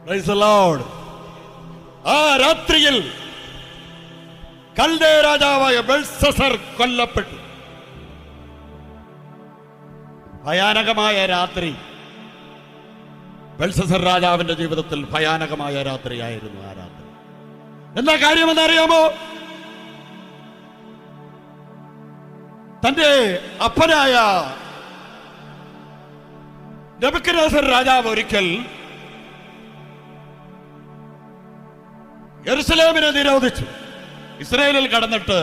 Praise the Lord. ആ രാത്രിയിൽ കൽദേ രാജാവായ ബെൽഷസ്സർ കൊല്ലപ്പെട്ടു. ഭയാനകമായ രാത്രി. ബെൽഷസ്സർ രാജാവിന്റെ ജീവിതത്തിൽ ഭയാനകമായ രാത്രിയായിരുന്നു ആ രാത്രി. എന്താ കാര്യമെന്നറിയാമോ? തന്റെ അപ്പനായ നെബൂഖദ്നേസർ രാജാവ് ഒരിക്കൽ യെരുശലേമിനെ നിരോധിച്ചു. ഇസ്രായേലിൽ കടന്നിട്ട്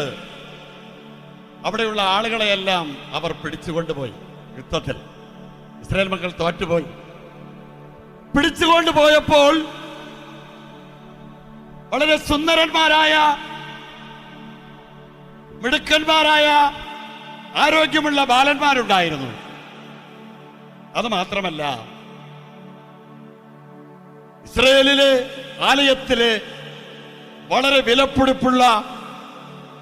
അവിടെയുള്ള ആളുകളെയെല്ലാം അവർ പിടിച്ചുകൊണ്ടുപോയി. യുദ്ധത്തിൽ ഇസ്രായേൽ മക്കൾ തോറ്റുപോയി. പിടിച്ചുകൊണ്ടുപോയപ്പോൾ വളരെ സുന്ദരന്മാരായ മിടുക്കന്മാരായ ആരോഗ്യമുള്ള ബാലന്മാരുണ്ടായിരുന്നു. അത് മാത്രമല്ല, ഇസ്രായേലിലെ ആലയത്തിലെ വളരെ വിലപിടിപ്പുള്ള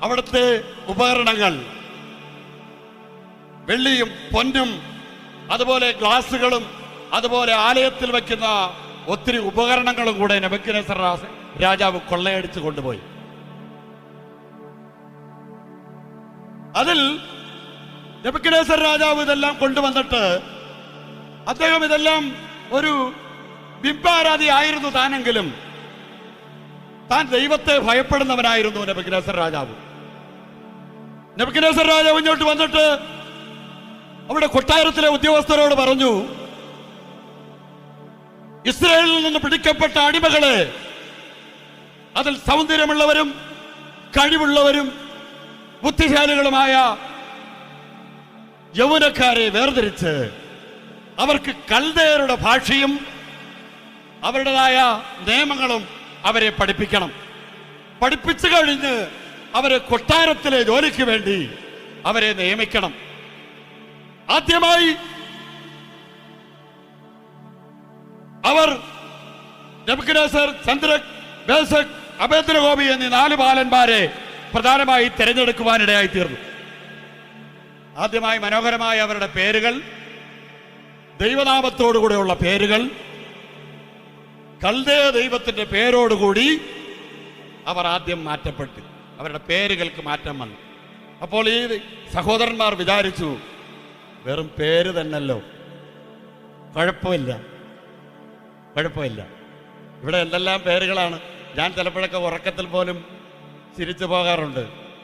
അവിടുത്തെ ഉപകരണങ്ങൾ, വെള്ളിയും പൊന്നും അതുപോലെ ഗ്ലാസുകളും അതുപോലെ ആലയത്തിൽ വയ്ക്കുന്ന ഒത്തിരി ഉപകരണങ്ങളും കൂടെ നെബൂഖദ്നേസർ രാജാവ് കൊള്ളയടിച്ചു കൊണ്ടുപോയി. അതിൽ നെബൂഖദ്നേസർ രാജാവ് ഇതെല്ലാം കൊണ്ടുവന്നിട്ട് അദ്ദേഹം ഇതെല്ലാം ഒരു ബിംബാരാധി ആയിരുന്നു താനെങ്കിലും താൻ ദൈവത്തെ ഭയപ്പെടുന്നവനായിരുന്നു നെബൂഖദ്നേസർ രാജാവ്. നെബൂഖദ്നേസർ രാജാവ് ഇങ്ങോട്ട് വന്നിട്ട് അവിടെ കൊട്ടാരത്തിലെ ഉദ്യോഗസ്ഥരോട് പറഞ്ഞു, ഇസ്രായേലിൽ നിന്ന് പിടിക്കപ്പെട്ട അടിമകളെ, അതിൽ സൗന്ദര്യമുള്ളവരും കഴിവുള്ളവരും ബുദ്ധിശാലികളുമായ യൗവനക്കാരെ വേർതിരിച്ച് അവർക്ക് കൽദയരുടെ ഭാഷയും അവരുടേതായ നിയമങ്ങളും അവരെ പഠിപ്പിക്കണം. പഠിപ്പിച്ചു കഴിഞ്ഞ് അവരെ കൊട്ടാരത്തിലെ ജോലിക്ക് വേണ്ടി അവരെ നിയമിക്കണം. ആദ്യമായി അവർ നെബൂഖദ്നേസർ, ശദ്രക്, മേശക്, അബേദ്നെഗോ എന്നീ 4 ബാലന്മാരെ പ്രധാനമായി തിരഞ്ഞെടുക്കുവാനിടയായി തീർന്നു. ആദ്യമായി മനോഹരമായ അവരുടെ പേരുകൾ, ദൈവനാമത്തോടുകൂടെയുള്ള പേരുകൾ, കൽദയ ദൈവത്തിന്റെ പേരോടുകൂടി അവർ ആദ്യം മാറ്റപ്പെട്ടു. അവരുടെ പേരുകൾക്ക് മാറ്റം വന്നു. അപ്പോൾ ഈ സഹോദരന്മാർ വിചാരിച്ചു, വെറും പേര് തന്നല്ലോ, കുഴപ്പമില്ല. ഇവിടെ എന്തെല്ലാം പേരുകളാണ്. ഞാൻ ചിലപ്പോഴൊക്കെ ഉറക്കത്തിൽ പോലും ചിരിച്ചു പോകാറുണ്ട്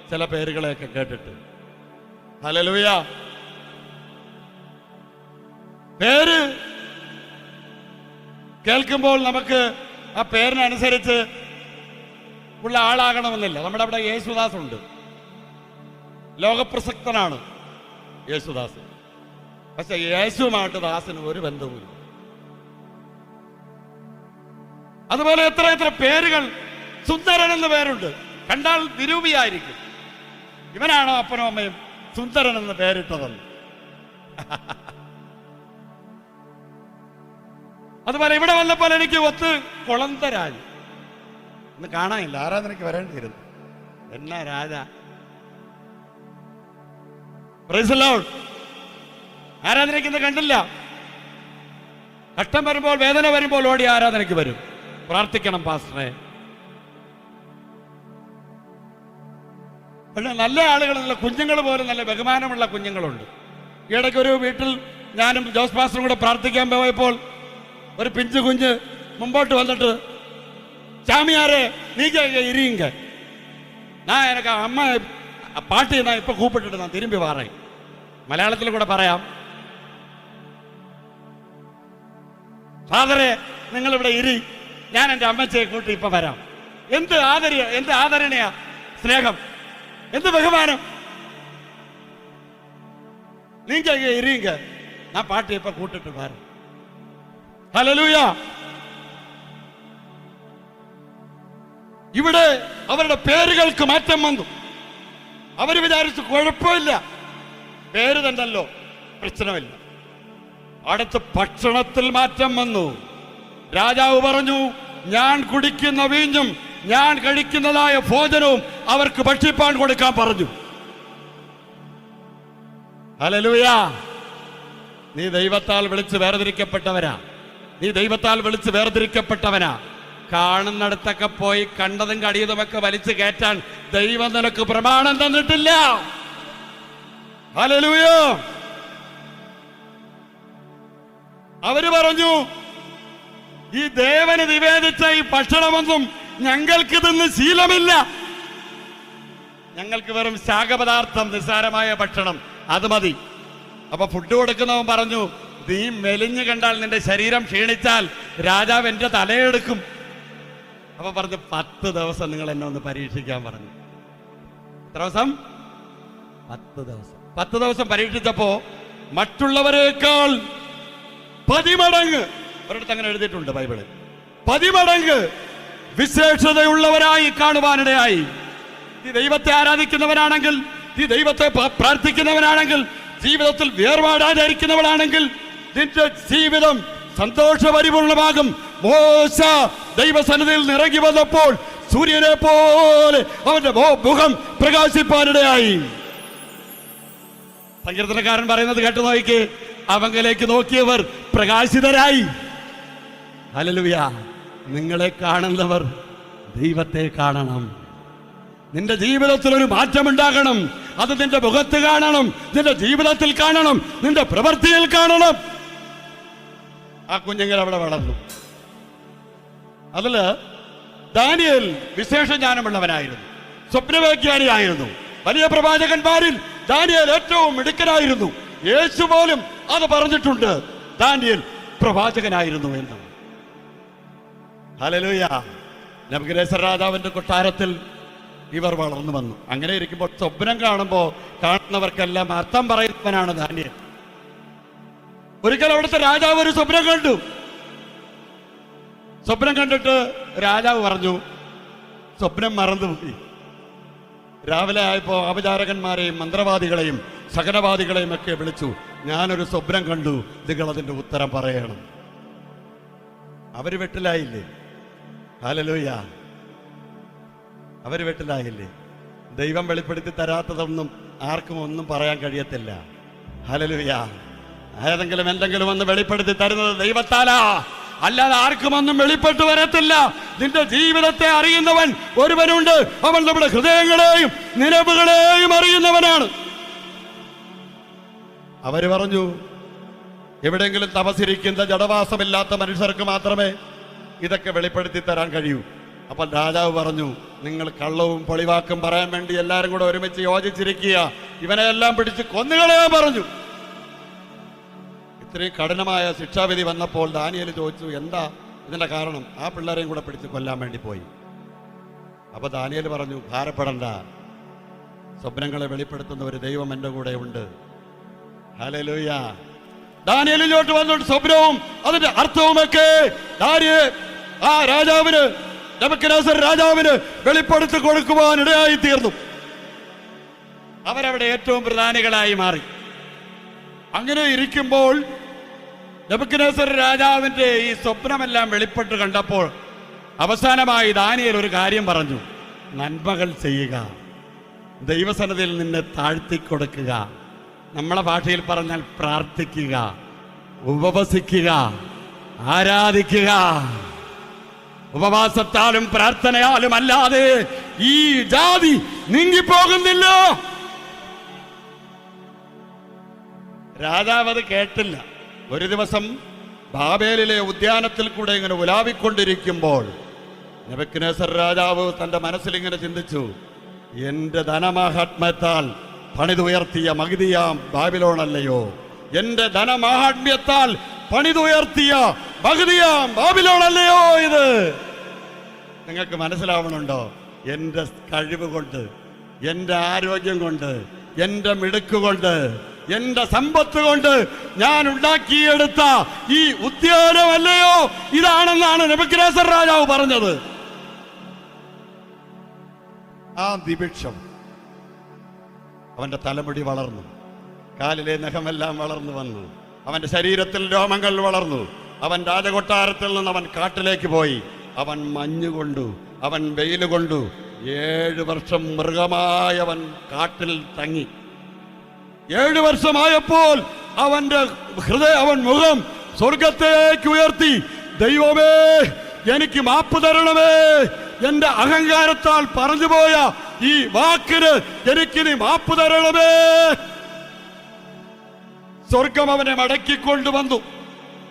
ചില പേരുകളെയൊക്കെ കേട്ടിട്ട്. ഹല്ലേലൂയ. പേര് കേൾക്കുമ്പോൾ നമുക്ക് ആ പേരിനനുസരിച്ച് ഉള്ള ആളാകണമെന്നില്ല. നമ്മുടെ അവിടെ യേശുദാസ് ഉണ്ട്, ലോകപ്രസക്തനാണ് യേശുദാസ്. പക്ഷെ യേശുവുമായിട്ട് ദാസിന് ഒരു ബന്ധവുമില്ല. അതുപോലെ എത്ര പേരുകൾ. സുന്ദരൻ എന്ന പേരുണ്ട്, കണ്ടാൽ നിരൂപിയായിരിക്കും. ഇവനാണോ അപ്പനും അമ്മയും സുന്ദരൻ എന്ന് പേരിട്ടതെന്ന്? അതുപോലെ ഇവിടെ വന്നപ്പോൾ എനിക്ക് ഒത്ത് കുളന്തരാജ് ഇന്ന് കാണാനില്ല. ആരാധനയ്ക്ക് വരേണ്ടിയിരുന്നു. എന്നാ രാജ. Praise the Lord. ആരാധനയ്ക്ക് ഇന്ന് കണ്ടില്ല. കഷ്ടം വരുമ്പോൾ, വേദന വരുമ്പോൾ ഓടി ആരാധനയ്ക്ക് വരും. പ്രാർത്ഥിക്കണം പാസ്റ്ററെ. പക്ഷെ നല്ല ആളുകൾ, നല്ല കുഞ്ഞുങ്ങൾ പോലും നല്ല ബഹുമാനമുള്ള കുഞ്ഞുങ്ങളുണ്ട്. ഈയിടയ്ക്കൊരു വീട്ടിൽ ഞാനും ജോസ് പാസ്റ്ററും കൂടെ പ്രാർത്ഥിക്കാൻ പോയപ്പോൾ ഒരു പിഞ്ചു കുഞ്ഞ് മുമ്പോട്ട് വന്നിട്ട്, ചാമിയാരെ നീക്ക ഇരിയുങ്ക, ഞാൻ എനിക്ക് അമ്മ പാട്ടി ഞാൻ ഇപ്പൊ കൂപ്പിട്ടിട്ട് ഞാൻ തിരുമ്പി പറയും. മലയാളത്തിൽ കൂടെ പറയാം. ഫാദറെ നിങ്ങളിവിടെ ഇരി, ഞാൻ എൻ്റെ അമ്മച്ചയെ കൂട്ടി ഇപ്പൊ വരാം. എന്ത് ആദരണീയ സ്നേഹം, എന്ത് ബഹുമാനം. നീങ്ക ഇരിയുങ്ക, ഞാൻ പാട്ടി ഇപ്പൊ കൂട്ടിട്ട് വരാം. ഹല്ലേലൂയ. ഇവിടെ അവരുടെ പേരുകൾക്ക് മാറ്റം വന്നു. അവർ വിചാരിച്ചു കുഴപ്പമില്ല, പേര് തന്നല്ലോ, പ്രശ്നമില്ല. അടുത്ത ഭക്ഷണത്തിൽ മാറ്റം വന്നു. രാജാവ് പറഞ്ഞു, ഞാൻ കുടിക്കുന്ന വീഞ്ഞും ഞാൻ കഴിക്കുന്നതായ ഭോജനവും അവർക്ക് ഭക്ഷിപ്പാൻ കൊടുക്കാൻ പറഞ്ഞു. ഹല്ലേലൂയ. നീ ദൈവത്താൽ വിളിച്ച് വേർതിരിക്കപ്പെട്ടവരാ. നീ ദൈവത്താൽ വിളിച്ച് വേർതിരിക്കപ്പെട്ടവനാ. കാണുന്നിടത്തൊക്കെ പോയി കണ്ടതും കടിയതുമൊക്കെ വലിച്ചു കയറ്റാൻ ദൈവം നിനക്ക് പ്രമാണം തന്നിട്ടില്ല. ഹല്ലേലൂയ. അവര് പറഞ്ഞു, ഈ ദേവന് നിവേദിച്ച ഈ ഭക്ഷണമൊന്നും ഞങ്ങൾക്ക് തിന്ന് ശീലമില്ല. ഞങ്ങൾക്ക് വെറും ശാഖപദാർത്ഥം, നിസ്സാരമായ ഭക്ഷണം, അത് മതി. അപ്പൊ ഫുഡ് കൊടുക്കുന്നവൻ പറഞ്ഞു, നീ മെലിഞ്ഞു കണ്ടാൽ, നിന്റെ ശരീരം ക്ഷീണിച്ചാൽ രാജാവ് എന്റെ തലയെടുക്കും. അപ്പൊ പറഞ്ഞു, 10 ദിവസം നിങ്ങൾ എന്നെ ഒന്ന് പരീക്ഷിക്കാൻ പറഞ്ഞു. എത്ര ദിവസം? 10 ദിവസം. 10 ദിവസം പരീക്ഷിച്ചപ്പോ മറ്റുള്ളവരെക്കാൾ 10 മടങ്ങ്, ഒരിടത്ത് അങ്ങനെ എഴുതിയിട്ടുണ്ട് ബൈബിളിൽ, 10 മടങ്ങ് വിശേഷതയുള്ളവരായി കാണുവാനിടയായി. നീ ദൈവത്തെ ആരാധിക്കുന്നവനാണെങ്കിൽ, നീ ദൈവത്തെ പ്രാർത്ഥിക്കുന്നവനാണെങ്കിൽ, ജീവിതത്തിൽ വേർപാടായിരിക്കുന്നവളാണെങ്കിൽ നിന്റെ ജീവിതം സന്തോഷപരിപൂർണമാകും. മോശ ദൈവസന്നിധിയിൽ നിറങ്ങി വന്നപ്പോൾ സൂര്യനെ പോലെ അവന്റെ മുഖം പ്രകാശിപ്പാനിടയായി. സങ്കീർത്തനക്കാരൻ പറയുന്നത് കേട്ടു നോക്കി, അവങ്കിലേക്ക് നോക്കിയവർ പ്രകാശിതരായി. ഹല്ലേലൂയ. നിങ്ങളെ കാണുന്നവർ ദൈവത്തെ കാണണം. നിന്റെ ജീവിതത്തിൽ ഒരു മാറ്റമുണ്ടാകണം. അത് നിന്റെ മുഖത്ത് കാണണം, നിന്റെ ജീവിതത്തിൽ കാണണം, നിന്റെ പ്രവൃത്തിയിൽ കാണണം. ആ കുഞ്ഞുങ്ങൾ അവിടെ വളർന്നു. അതില് ദാനിയേൽ വിശേഷ ജ്ഞാനമുള്ളവനായിരുന്നു, സ്വപ്നവ്യാഖ്യാനിയായിരുന്നു. വലിയ പ്രവാചകന്മാരിൽ ദാനിയേൽ ഏറ്റവും മിടുക്കനായിരുന്നു. യേശു പോലും അത് പറഞ്ഞിട്ടുണ്ട്, ദാനിയേൽ പ്രവാചകനായിരുന്നു എന്ന്. ഹല്ലേലൂയ. നെബൂഖദ്നേസർ രാജാവിന്റെ കൊട്ടാരത്തിൽ ഇവർ വളർന്നു വന്നു. അങ്ങനെ ഇരിക്കുമ്പോൾ സ്വപ്നം കാണുമ്പോൾ കാണുന്നവർക്കെല്ലാം അർത്ഥം പറയുന്നവനാണ് ദാനിയേൽ. ഒരിക്കൽ അവിടുത്തെ രാജാവ് ഒരു സ്വപ്നം കണ്ടു. സ്വപ്നം കണ്ടിട്ട് രാജാവ് പറഞ്ഞു, സ്വപ്നം മറന്നുപോയി. രാവിലെ ആയപ്പോ അപചാരകന്മാരെയും മന്ത്രവാദികളെയും സകലവാദികളെയും ഒക്കെ വിളിച്ചു, ഞാനൊരു സ്വപ്നം കണ്ടു, നിങ്ങൾ അതിന്റെ ഉത്തരം പറയണം. അവര് വെട്ടിലായില്ലേ? ഹല്ലേലൂയ. അവര് വെട്ടിലായില്ലേ? ദൈവം വെളിപ്പെടുത്തി തരാത്തതൊന്നും ആർക്കും ഒന്നും പറയാൻ കഴിയത്തില്ല. ഹല്ലേലൂയ. ഏതെങ്കിലും എന്തെങ്കിലും ഒന്ന് വെളിപ്പെടുത്തി തരുന്നത് ദൈവത്താലാ, അല്ലാതെ ആർക്കും ഒന്നും വെളിപ്പെട്ടു വരത്തില്ല. നിന്റെ ജീവിതത്തെ അറിയുന്നവൻ ഒരുവനുണ്ട്. അവൻ നമ്മുടെ ഹൃദയങ്ങളെയും നിലവുകളെയും അറിയുന്നവനാണ്. അവര് പറഞ്ഞു, എവിടെയെങ്കിലും തപസിരിക്കുന്ന ജഡവാസമില്ലാത്ത മനുഷ്യർക്ക് മാത്രമേ ഇതൊക്കെ വെളിപ്പെടുത്തി തരാൻ കഴിയൂ. അപ്പോൾ രാജാവ് പറഞ്ഞു, നിങ്ങൾ കള്ളവും പൊളിവാക്കും പറയാൻ വേണ്ടി എല്ലാവരും കൂടെ ഒരുമിച്ച് യോജിച്ചിരിക്കുക, ഇവനെ എല്ലാം പിടിച്ച് കൊന്നുകളയാൻ പറഞ്ഞു. ഇത്രയും കഠിനമായ ശിക്ഷാവിധി വന്നപ്പോൾ ദാനിയേൽ ചോദിച്ചു, എന്താ ഇതിന്റെ കാരണം? ആ പിള്ളേരെയും കൂടെ പിടിച്ച് കൊല്ലാൻ വേണ്ടി പോയി. അപ്പൊ ദാനിയേൽ പറഞ്ഞു, ഭാരപ്പെടണ്ട, സ്വപ്നങ്ങളെ വെളിപ്പെടുത്തുന്ന ഒരു ദൈവം എൻ്റെ കൂടെ ഉണ്ട്. ഹല്ലേലൂയ. ദാനിയേലിലോട്ട് വന്നിട്ട് സ്വപ്നവും അതിന്റെ അർത്ഥവുമൊക്കെ ആ രാജാവിന്, നെബൂഖദ്നേസർ രാജാവിന് വെളിപ്പെടുത്തി കൊടുക്കുവാൻ ഇടയായി തീർന്നു. അവരവിടെ ഏറ്റവും പ്രധാനികളായി മാറി. അങ്ങനെ ഇരിക്കുമ്പോൾ നെബൂഖദ്നേസർ രാജാവിന്റെ ഈ സ്വപ്നമെല്ലാം വെളിപ്പെട്ട് കണ്ടപ്പോൾ അവസാനമായി ദാനിയേൽ ഒരു കാര്യം പറഞ്ഞു, നന്മകൾ ചെയ്യുക, ദൈവസന്നിധിയിൽ നിന്നെ താഴ്ത്തിക്കൊടുക്കുക, നമ്മളെ ഭാഷയിൽ പറഞ്ഞാൽ പ്രാർത്ഥിക്കുക, ഉപവസിക്കുക, ആരാധിക്കുക. ഉപവാസത്താലും പ്രാർത്ഥനയാലും അല്ലാതെ ഈ ജാതി നീങ്ങിപ്പോകുന്നില്ല. രാജാവ് അത് കേട്ടില്ല. ഒരു ദിവസം ബാബേലിലെ ഉദ്യാനത്തിൽ കൂടെ ഇങ്ങനെ ഉലാവിക്കൊണ്ടിരിക്കുമ്പോൾ നെബൂഖദ്നേസർ രാജാവ് തന്റെ മനസ്സിൽ ഇങ്ങനെ ചിന്തിച്ചു, എന്റെ ധനമാഹാത്മ്യത്താൽ പണിതുയർത്തിയ മഗിദിയാം ബാബിലോണല്ലയോ, എന്റെ ധനമാഹാത്മ്യത്താൽ പണിതുയർത്തിയ മഗിദിയാം ബാബിലോണല്ലയോ ഇത്. നിങ്ങൾക്ക് മനസ്സിലാവണുണ്ടോ? എന്റെ കഴിവ് കൊണ്ട്, എന്റെ ആരോഗ്യം കൊണ്ട്, എന്റെ മിടുക്കുകൊണ്ട്, എന്റെ സമ്പത്ത് കൊണ്ട് ഞാൻ ഉണ്ടാക്കിയെടുത്ത ഈ ഉദ്യാനമല്ലയോ ഇതാണെന്നാണ് നെബൂഖദ്നേസർ രാജാവ് പറഞ്ഞത്. ആ നിമിഷം അവന്റെ തലമുടി വളർന്നു, കാലിലെ നഖമെല്ലാം വളർന്നു വന്നു, അവന്റെ ശരീരത്തിൽ രോമങ്ങൾ വളർന്നു. അവൻ രാജകൊട്ടാരത്തിൽ നിന്ന് അവൻ കാട്ടിലേക്ക് പോയി. അവൻ മഞ്ഞുകൊണ്ടു, അവൻ വെയിൽ കൊണ്ടു. 7 വർഷം മൃഗമായി അവൻ കാട്ടിൽ തങ്ങി. 7 വർഷമായപ്പോൾ അവന്റെ അവൻ മുഖം സ്വർഗത്തേക്ക് ഉയർത്തി ദൈവമേ എനിക്ക് മാപ്പ് തരണമേ, എന്റെ അഹങ്കാരത്താൽ പറഞ്ഞുപോയ ഈ വാക്കിന് എനിക്ക് നീ മാപ്പ് തരണമേ. സ്വർഗം അവനെ മടക്കിക്കൊണ്ടുവന്നു.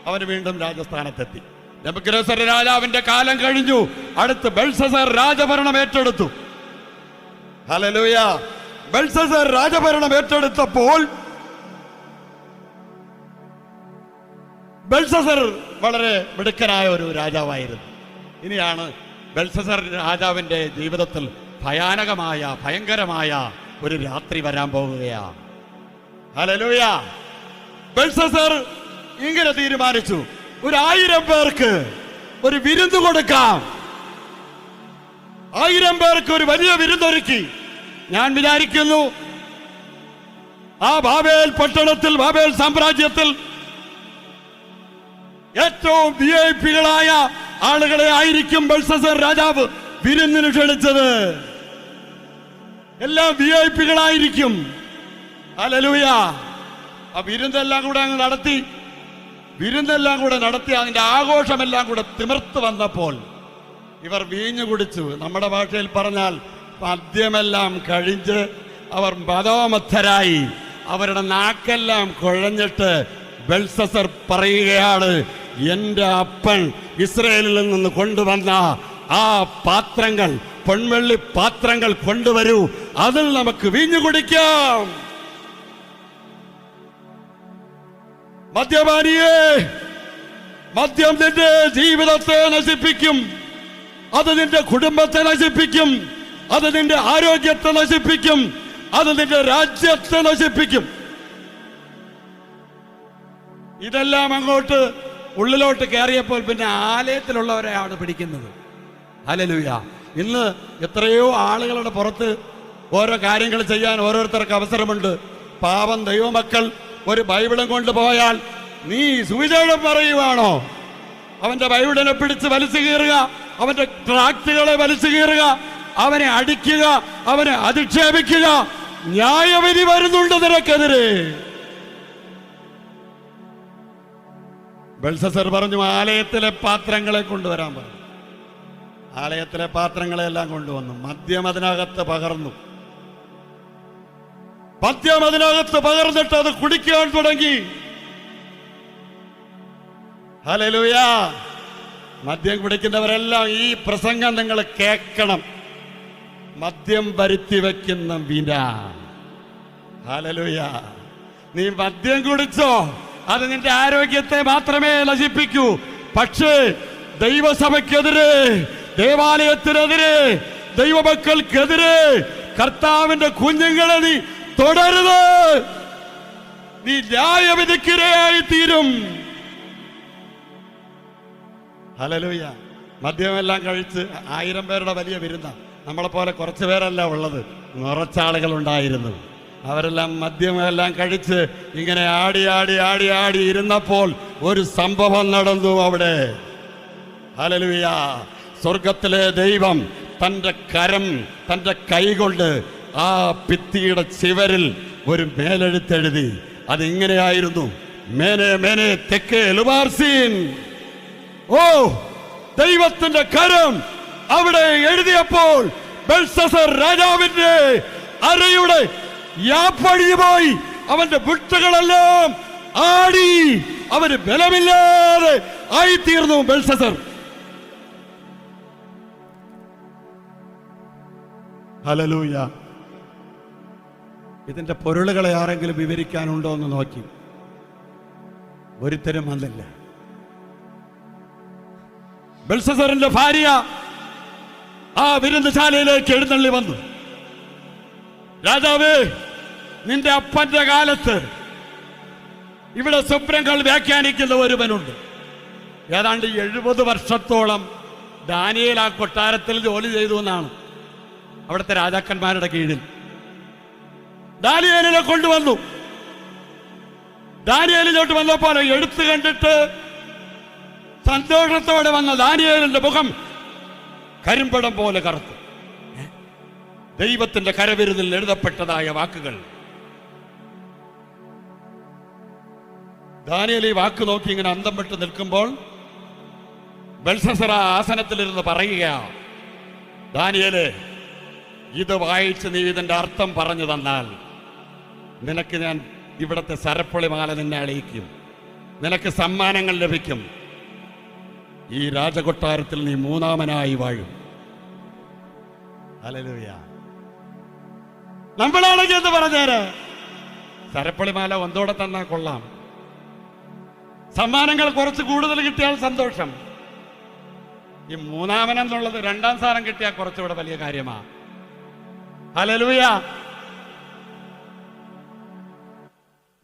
അവന് വീണ്ടും രാജസ്ഥാനത്തെത്തി. നെബൂഖദ്നേസർ രാജാവിന്റെ കാലം കഴിഞ്ഞു. അടുത്ത് ബെൽഷസ്സർ രാജഭരണം ഏറ്റെടുത്തു. ഹല്ലേലൂയ. ബെൽഷസ്സർ രാജഭരണം ഏറ്റെടുത്തപ്പോൾ ബെൽഷസ്സർ വളരെ മിടുക്കനായ ഒരു രാജാവായിരുന്നു. ഇനിയാണ് ബെൽഷസ്സർ രാജാവിന്റെ ജീവിതത്തിൽ ഭയങ്കരമായ ഒരു രാത്രി വരാൻ പോകുകയാണ്. ഹല്ലേലൂയ. ബെൽഷസ്സർ ഇങ്ങനെ തീരുമാനിച്ചു, 1000 പേർക്ക് ഒരു വിരുന്ന് കൊടുക്കാം. 1000 പേർക്ക് ഒരു വലിയ വിരുന്നൊരുക്കി. ഞാൻ വിചാരിക്കുന്നു ആ ബാബേൽ പട്ടണത്തിൽ, ബാബേൽ സാമ്രാജ്യത്തിൽ ഏറ്റവും വിഐപികളായ ആളുകളെ ആയിരിക്കും ബെൽഷസ്സർ രാജാവ് വിരുന്നിന് ക്ഷണിച്ചത്. എല്ലാം വിഐപികളായിരിക്കും. ഹല്ലേലൂയ. ആ വിരുന്നെല്ലാം കൂടെ അങ്ങ് നടത്തി. അതിന്റെ ആഘോഷമെല്ലാം കൂടെ തിമിർത്ത് വന്നപ്പോൾ ഇവർ വീഞ്ഞു കുടിച്ചു. നമ്മുടെ ഭാഷയിൽ പറഞ്ഞാൽ മദ്യമെല്ലാം കഴിഞ്ഞ് അവർ മതോമത്തരായി. അവരുടെ നാക്കെല്ലാം കുഴഞ്ഞിട്ട് ബെൽഷസ്സർ പറയുകയാണ്, എന്റെ അപ്പൻ ഇസ്രായേലിൽ നിന്ന് കൊണ്ടുവന്ന ആ പാത്രങ്ങൾ, പൊൻവെള്ളി പാത്രങ്ങൾ കൊണ്ടുവരൂ, അതിൽ നമുക്ക് വീഞ്ഞു കുടിക്കാം. മദ്യപാനിയെ, മദ്യം നിന്റെ ജീവിതത്തെ നശിപ്പിക്കും. അത് നിന്റെ കുടുംബത്തെ നശിപ്പിക്കും. അത് നിന്റെ ആരോഗ്യത്തെ നശിപ്പിക്കും. അത് നിന്റെ രാജ്യത്തെ നശിപ്പിക്കും. ഇതെല്ലാം അങ്ങോട്ട് ഉള്ളിലോട്ട് കയറിയപ്പോൾ പിന്നെ ആലയത്തിലുള്ളവരെയാണ് പിടിക്കുന്നത്. ഹല്ലേലൂയ. ഇന്ന് എത്രയോ ആളുകളുടെ പുറത്ത് ഓരോ കാര്യങ്ങൾ ചെയ്യാൻ ഓരോരുത്തർക്ക് അവസരമുണ്ട്. പാവം ദൈവമക്കൾ ഒരു ബൈബിളും കൊണ്ടുപോയാൽ നീ സുവിശേഷം പറയുവാണോ? അവന്റെ ബൈബിളിനെ പിടിച്ച് വലിച്ചു കീറുക, അവന്റെ ട്രാക്റ്റുകളെ വലിച്ചു കീറുക, അവനെ അടിക്കുക, അവനെ അധിക്ഷേപിക്കുക. ന്യായവിധി വരുന്നുണ്ട് നിനക്കെതിരെ. ബെൽഷസ്സർ പറഞ്ഞു, ആലയത്തിലെ പാത്രങ്ങളെ കൊണ്ടുവരാൻ പറഞ്ഞു. ആലയത്തിലെ പാത്രങ്ങളെല്ലാം കൊണ്ടുവന്നു. മദ്യം അതിനകത്ത് പകർന്നു. മദ്യം അതിനകത്ത് പകർന്നിട്ട് അത് കുടിക്കാൻ തുടങ്ങി. ഹല്ലേലൂയ. മദ്യം കുടിക്കുന്നവരെല്ലാം ഈ പ്രസംഗം നിങ്ങൾ കേൾക്കണം. മദ്യം വരുത്തി വെക്കുന്ന വിന. ഹല്ലേലൂയ. നീ മദ്യം കുടിച്ചോ, അത് നിന്റെ ആരോഗ്യത്തെ മാത്രമേ നശിപ്പിക്കൂ. പക്ഷേ ദൈവസഭയ്ക്കെതിരെ, ദേവാലയത്തിനെതിരെ, ദൈവമക്കൾക്കെതിരെ, കർത്താവിന്റെ കുഞ്ഞുങ്ങളെ നീ തുടരുത്. നീ ന്യായവിധിക്കിരയായി തീരും. ഹല്ലേലൂയ. മദ്യമെല്ലാം കഴിച്ച് 1000 പേരുടെ വലിയ വിരുന്ന. നമ്മളെപ്പോലെ കുറച്ചു പേരല്ല ഉള്ളത്, നിറച്ചാളുകൾ ഉണ്ടായിരുന്നു. അവരെല്ലാം മദ്യമെല്ലാം കഴിച്ച് ഇങ്ങനെ ആടി ഇരുന്നപ്പോൾ ഒരു സംഭവം നടന്നു അവിടെ. ഹല്ലേലൂയ. സ്വർഗത്തിലെ ദൈവം തന്റെ കൈ കൊണ്ട് ആ ഭിത്തിയുടെ ചിവരിൽ ഒരു മേലെഴുത്തെഴുതി. അതിങ്ങനെയായിരുന്നു, മേനെ മേനെ തെക്കേ ലുബാർസീൻ. ഓ, ദൈവത്തിന്റെ കരം അവിടെ എഴുതിയപ്പോൾ ബെൽഷസ്സർ രാജാവിന്റെ അരയുടെ യാപ്പഴിഞ്ഞു പോയി. അവന്റെ മുട്ടുകളെല്ലാം ആടി. അവന് ബലമില്ലാതെ ആയിത്തീർന്നു ബെൽഷസ്സർ. ഹല്ലേലൂയ. ഇതിന്റെ പൊരുളുകളെ ആരെങ്കിലും വിവരിക്കാനുണ്ടോ എന്ന് നോക്കി. ഒരുത്തരും വന്നില്ല. ബെൽഷസ്സറിന്റെ ഭാര്യ ആ വിരുന്നുശാലയിലേക്ക് എഴുന്നള്ളി വന്നു. രാജാവേ, നിന്റെ അപ്പന്റെ കാലത്ത് ഇവിടെ സ്വപ്നങ്ങൾ വ്യാഖ്യാനിക്കുന്ന ഒരുവനുണ്ട്. ഏതാണ്ട് 70 വർഷത്തോളം ദാനിയേൽ ആ കൊട്ടാരത്തിൽ ജോലി ചെയ്തു എന്നാണ്. അവിടുത്തെ രാജാക്കന്മാരുടെ കീഴിൽ ദാനിയേലിനെ കൊണ്ടുവന്നു. ദാനിയേലിലോട്ട് വന്നപ്പോൾ എടുത്തു കണ്ടിട്ട് സന്തോഷത്തോടെ വന്ന ദാനിയേലിന്റെ മുഖം കരിമ്പടം പോലെ കറുത്തു. ദൈവത്തിന്റെ കരവിരുതിൽ എഴുതപ്പെട്ടതായ വാക്കുകൾ. ദാനിയേൽ ഈ വാക്ക് നോക്കി ഇങ്ങനെ അന്തം വിട്ട് നിൽക്കുമ്പോൾ ബെൽഷസ്സർ ആസനത്തിലിരുന്ന് പറയുക, ദാനിയേലേ, ഇത് വായിച്ച് നീ ഇതിന്റെ അർത്ഥം പറഞ്ഞു തന്നാൽ നിനക്ക് ഞാൻ ഇവിടത്തെ സരപ്പൊളിമാല നിന്നെ അണിയിക്കും, നിനക്ക് സമ്മാനങ്ങൾ ലഭിക്കും, ഈ രാജകൊട്ടാരത്തിൽ നീ മൂന്നാമനായി വാഴും. ഹല്ലേലൂയ. നമ്മളാണെങ്കിൽ എന്ന് പറഞ്ഞേര്, സരപ്പൊളിമാല ഒന്നോടെ തന്നാൽ കൊള്ളാം, സമ്മാനങ്ങൾ കുറച്ച് കൂടുതൽ കിട്ടിയാൽ സന്തോഷം. ഈ മൂന്നാമനെന്നുള്ളത് രണ്ടാം സ്ഥാനം കിട്ടിയാൽ കുറച്ചുകൂടെ വലിയ കാര്യമാണ്. ഹല്ലേലൂയ.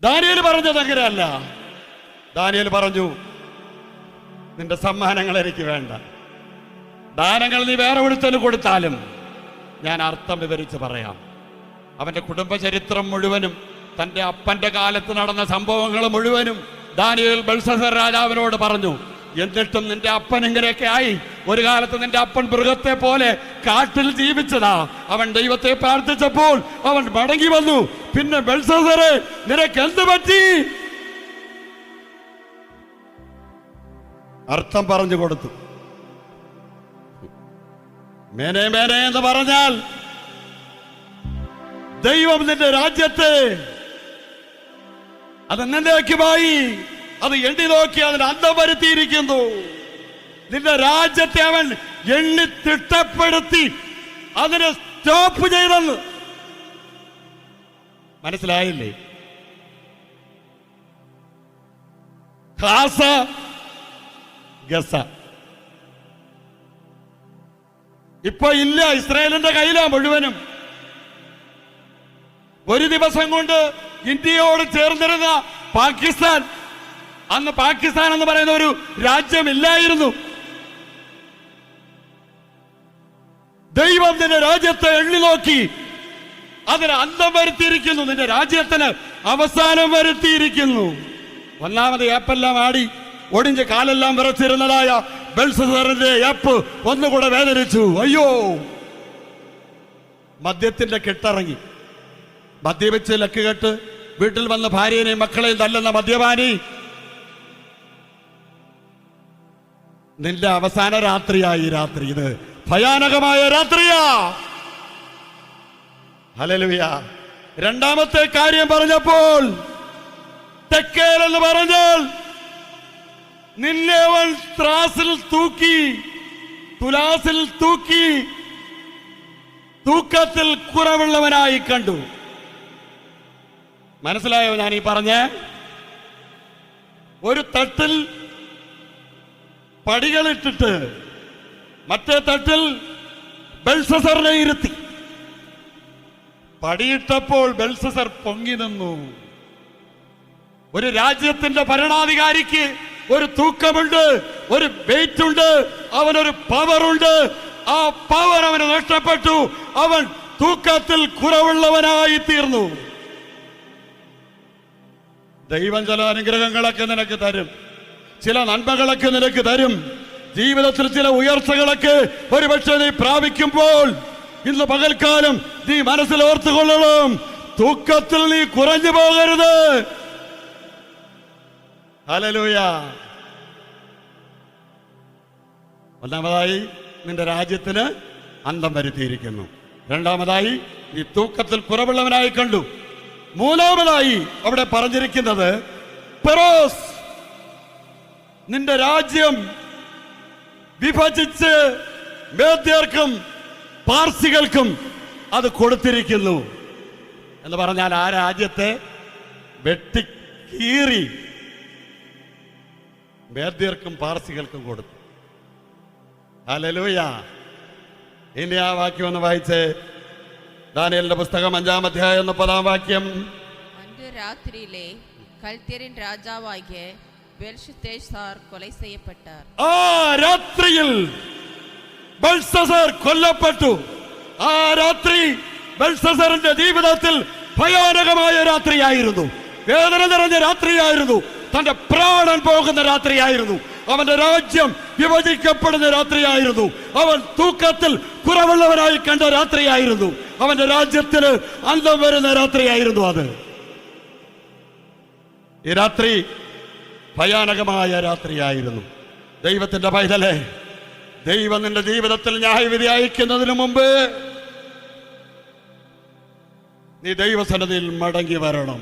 ദാനിയേൽ പറഞ്ഞത് അങ്ങനെയല്ല. ദാനിയേൽ പറഞ്ഞു, നിന്റെ സമ്മാനങ്ങൾ എനിക്ക് വേണ്ട, ദാനങ്ങൾ നീ വേറെ ഒരുത്തന് കൊടുത്താലും ഞാൻ അർത്ഥം വിവരിച്ച് പറയാം. അവന്റെ കുടുംബചരിത്രം മുഴുവനും തന്റെ അപ്പന്റെ കാലത്ത് നടന്ന സംഭവങ്ങൾ മുഴുവനും ദാനിയേൽ ബെൽഷസ്സർ രാജാവിനോട് പറഞ്ഞു. എന്നിട്ടും നിന്റെ അപ്പൻ ഇങ്ങനെയൊക്കെ ആയി. ഒരു കാലത്ത് നിന്റെ അപ്പൻ മൃഗത്തെ പോലെ കാട്ടിൽ ജീവിച്ചതാ. അവൻ ദൈവത്തെ പ്രാർത്ഥിച്ചപ്പോൾ അവൻ മടങ്ങി വന്നു. പിന്നെ ബെൽഷസ്സറേ, നിനക്ക് എന്ത് പറ്റി? അർത്ഥം പറഞ്ഞു കൊടുത്തു. മേനെ മേനെ എന്ന് പറഞ്ഞാൽ ദൈവം നിന്റെ രാജ്യത്തെ അത് എന്നേക്കുമായി അത് എണ്ണി നോക്കി അതിന് അന്തം വരുത്തിയിരിക്കുന്നു. നിന്റെ രാജ്യത്തെ അവൻ എണ്ണി തിട്ടപ്പെടുത്തി അതിനെ സ്റ്റോപ്പ് ചെയ്തെന്ന് മനസ്സിലായില്ലേ? ഖാസ ഗസ ഇപ്പൊ ഇല്ല, ഇസ്രായേലിന്റെ കയ്യിലാ മുഴുവനും. ഒരു ദിവസം കൊണ്ട് ഇന്ത്യയോട് ചേർന്നിരുന്ന പാകിസ്ഥാൻ, അന്ന് പാകിസ്ഥാൻ എന്ന് പറയുന്ന ഒരു രാജ്യമില്ലായിരുന്നു. ദൈവം നിന്റെ രാജ്യത്തെ എണ്ണി നോക്കി അതിന് അന്തം വരുത്തിയിരിക്കുന്നു, നിന്റെ രാജ്യത്തിന് അവസാനം വരുത്തിയിരിക്കുന്നു. ഒന്നാമത് ഏപ്പെല്ലാം ആടി ഒടിഞ്ഞ് കാലെല്ലാം വിറച്ചിരുന്നതായ ബെൽഷസ്സറിന്റെ ഏപ്പ് ഒന്നുകൂടെ വേദനിച്ചു. അയ്യോ, മദ്യത്തിന്റെ കെട്ടിറങ്ങി. മദ്യപിച്ച് ലക്ക് കെട്ട് വീട്ടിൽ വന്ന് ഭാര്യനെയും മക്കളെയും തല്ലുന്ന മദ്യപാനി, നിന്റെ അവസാന രാത്രിയായി. രാത്രി ഇത് ഭയാനകമായ രാത്രിയാ. ഹല്ലേലൂയ. രണ്ടാമത്തെ കാര്യം പറഞ്ഞപ്പോൾ തെക്കേൽ എന്ന് പറഞ്ഞാൽ നിന്നെ അവൻ ത്രാസിൽ തൂക്കി, തുലാസിൽ തൂക്കി, തൂക്കത്തിൽ കുറവുള്ളവനായി കണ്ടു. മനസ്സിലായോ ഞാൻ ഈ പറഞ്ഞ? ഒരു തട്ടിൽ പടികളിട്ടിട്ട് മറ്റേ തട്ടിൽ ബെൽഷസ്സറിനെ ഇരുത്തി. പടിയിട്ടപ്പോൾ ബെൽഷസ്സർ പൊങ്ങി നിന്നു. ഒരു രാജ്യത്തിന്റെ ഭരണാധികാരിക്ക് ഒരു തൂക്കമുണ്ട്, ഒരു വെയിറ്റ് ഉണ്ട്, അവനൊരു പവറുണ്ട്. ആ പവർ അവന് നഷ്ടപ്പെട്ടു. അവൻ തൂക്കത്തിൽ കുറവുള്ളവനായി തീർന്നു. ദൈവം ചില അനുഗ്രഹങ്ങളൊക്കെ നിനക്ക് തരും, ചില നന്മകളൊക്കെ നിനക്ക് തരും. ജീവിതത്തിൽ ചില ഉയർച്ചകളൊക്കെ ഒരുപക്ഷെ നീ പ്രാപിക്കുമ്പോൾ ഇന്ന് പകൽക്കാലം നീ മനസ്സിൽ ഓർത്തുകൊള്ളണം, തൂക്കത്തിൽ നീ കുറഞ്ഞു പോകരുത്. ഹല്ലേലൂയ. ഒന്നാമതായി നിന്റെ രാജ്യത്തിന് അന്തം വരുത്തിയിരിക്കുന്നു. രണ്ടാമതായി നീ തൂക്കത്തിൽ കുറവുള്ളവനായി കണ്ടു. മൂന്നാമതായി അവിടെ പറഞ്ഞിരിക്കുന്നത് പെറോസ്, നിന്റെ രാജ്യം വിഭജിച്ച് മേദ്യർക്കും പാർസികൾക്കും അത് കൊടുത്തിരിക്കുന്നു എന്ന് പറഞ്ഞാൽ ആ രാജ്യത്തെ വെട്ടിക്കീറി മേദ്യർക്കും പാർസികൾക്കും കൊടുത്തു. ഹല്ലേലൂയ. ഇനി ആ വാക്യം ഒന്ന് വായിച്ചേ. ദാനിയേലിന്റെ പുസ്തകം 5-ാം അധ്യായം 30-ാം വാക്യം. അன்று രാത്രിയിലെ കൽത്യരിൻ രാജാവാകിയ ബെൽഷസ്സാർ കൊலை ചെയ്യപ്പെട്ടാർ. ആ രാത്രിയിൽ ബെൽഷസ്സാർ കൊല്ലപ്പെട്ടു. ആ രാത്രി ബെൽഷസ്സറിന്റെ ജീവിതത്തിൽ ഭയാനകമായ രാത്രിയായിരുന്നു, വേദന നിറഞ്ഞ രാത്രിയായിരുന്നു, തന്റെ പ്രാണൻ പോകുന്ന രാത്രിയായിരുന്നു, അവന്റെ രാജ്യം വിഭജിക്കപ്പെടുന്ന രാത്രിയായിരുന്നു, അവൻ തൂക്കത്തിൽ കുറവുള്ളവനായി കണ്ട രാത്രിയായിരുന്നു, അവന്റെ രാജ്യത്തിന് അന്തം വരുന്ന രാത്രിയായിരുന്നു അത്. ഈ രാത്രി ഭയാനകമായ രാത്രിയായിരുന്നു. ദൈവത്തിന്റെ പൈതലേ, ദൈവം നിന്റെ ജീവിതത്തിൽ ന്യായവിധി അയക്കുന്നതിന് മുമ്പ് നീ ദൈവസന്നിധിയിൽ മടങ്ങി വരണം.